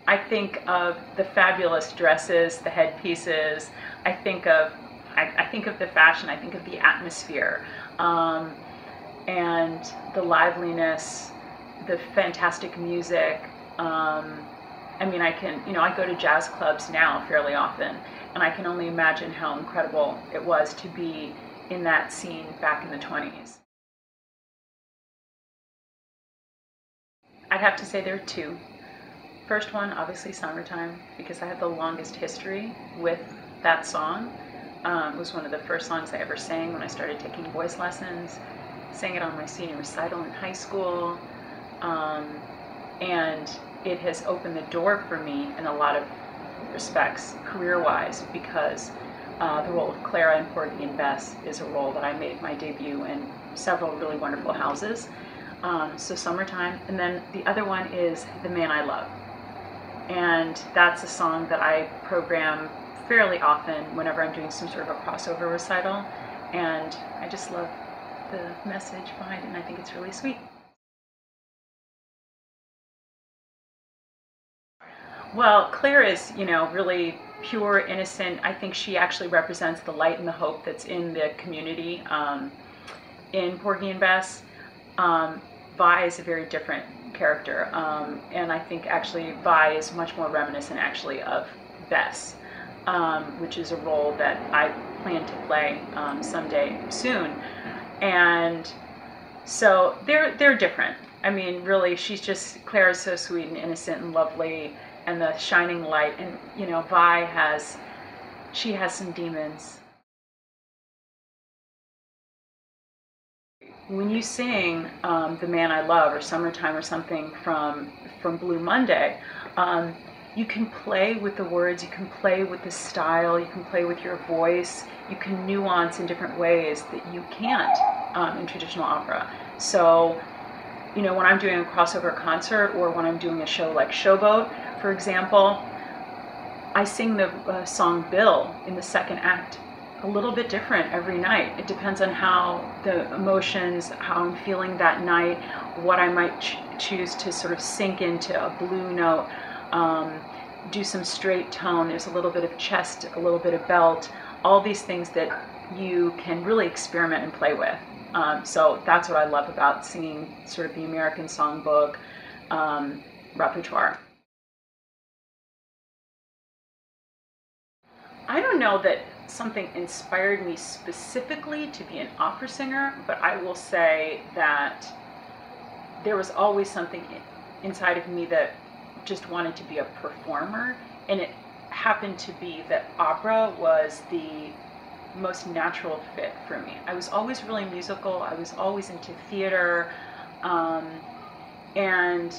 I think of the fabulous dresses, the headpieces. I think of the fashion. I think of the atmosphere, and the liveliness, the fantastic music. I mean, I go to jazz clubs now fairly often, and I can only imagine how incredible it was to be in that scene back in the 20s. I'd have to say there are two. First one, obviously Summertime, because I have the longest history with that song. It was one of the first songs I ever sang when I started taking voice lessons. Sang it on my senior recital in high school. And it has opened the door for me in a lot of respects, career-wise, because the role of Clair in Porgy and Bess is a role that I made my debut in several really wonderful houses. So Summertime, and then the other one is The Man I Love. And that's a song that I program fairly often whenever I'm doing some sort of a crossover recital. And I just love the message behind it, and I think it's really sweet. Well, Claire is, really pure, innocent. I think she actually represents the light and the hope that's in the community in Porgy and Bess. Vi is a very different character, and I think actually Vi is much more reminiscent actually of Bess, which is a role that I plan to play someday soon. And so they're different. I mean, really, Claire is so sweet and innocent and lovely, and the shining light. And Vi has some demons. When you sing The Man I Love or Summertime or something from Blue Monday, you can play with the words, you can play with the style, you can play with your voice, you can nuance in different ways that you can't in traditional opera. So, when I'm doing a crossover concert or when I'm doing a show like Showboat, for example, I sing the song Bill in the second act a little bit different every night. It depends on how the emotions, how I'm feeling that night, what I might choose to sort of sink into a blue note, do some straight tone. There's a little bit of chest, a little bit of belt, all these things that you can really experiment and play with. So that's what I love about singing sort of the American songbook repertoire. I don't know that something inspired me specifically to be an opera singer, but I will say that there was always something inside of me that just wanted to be a performer, and it happened to be that opera was the most natural fit for me. I was always really musical, I was always into theater, and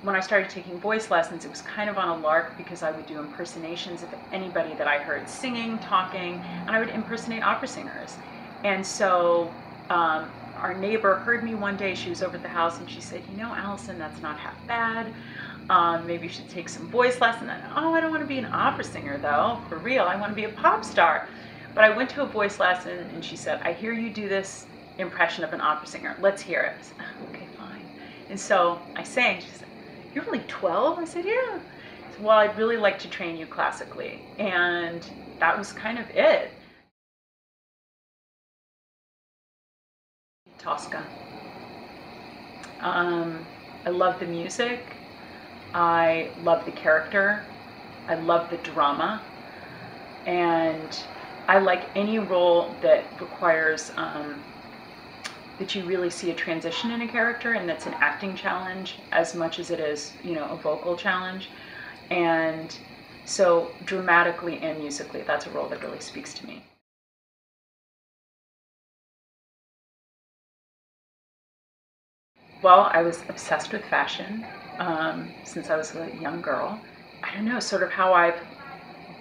when I started taking voice lessons, it was kind of on a lark because I would do impersonations of anybody that I heard singing, talking, and I would impersonate opera singers. And so our neighbor heard me one day. She was over at the house and she said, Alyson, that's not half bad. Maybe you should take some voice lessons. Oh, I don't want to be an opera singer though, for real. I want to be a pop star. But I went to a voice lesson and she said, I hear you do this impression of an opera singer. Let's hear it. I said, okay, fine. And so I sang. She said, you're only 12? I said, yeah. She said, well, I'd really like to train you classically. And that was kind of it. Tosca. I love the music. I love the character. I love the drama. And I like any role that requires that you really see a transition in a character, and that's an acting challenge as much as it is, a vocal challenge. And so dramatically and musically, that's a role that really speaks to me. Well, I was obsessed with fashion since I was a young girl. I don't know, sort of how I've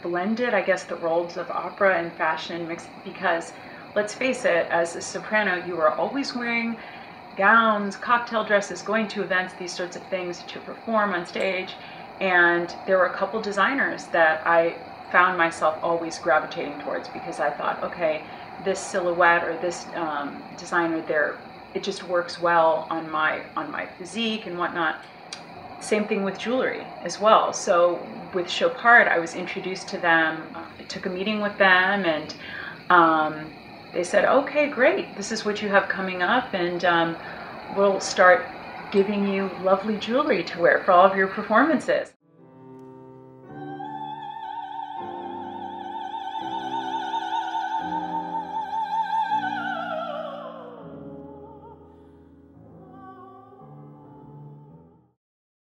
blended, I guess, the roles of opera and fashion mixed, because let's face it, as a soprano, you are always wearing gowns, cocktail dresses, going to events, these sorts of things to perform on stage. And there were a couple designers that I found myself always gravitating towards because I thought, okay, this silhouette or this designer there, it just works well on my physique and whatnot. Same thing with jewelry as well. So with Chopard, I was introduced to them. I took a meeting with them, and they said, okay, great, this is what you have coming up, and we'll start giving you lovely jewelry to wear for all of your performances.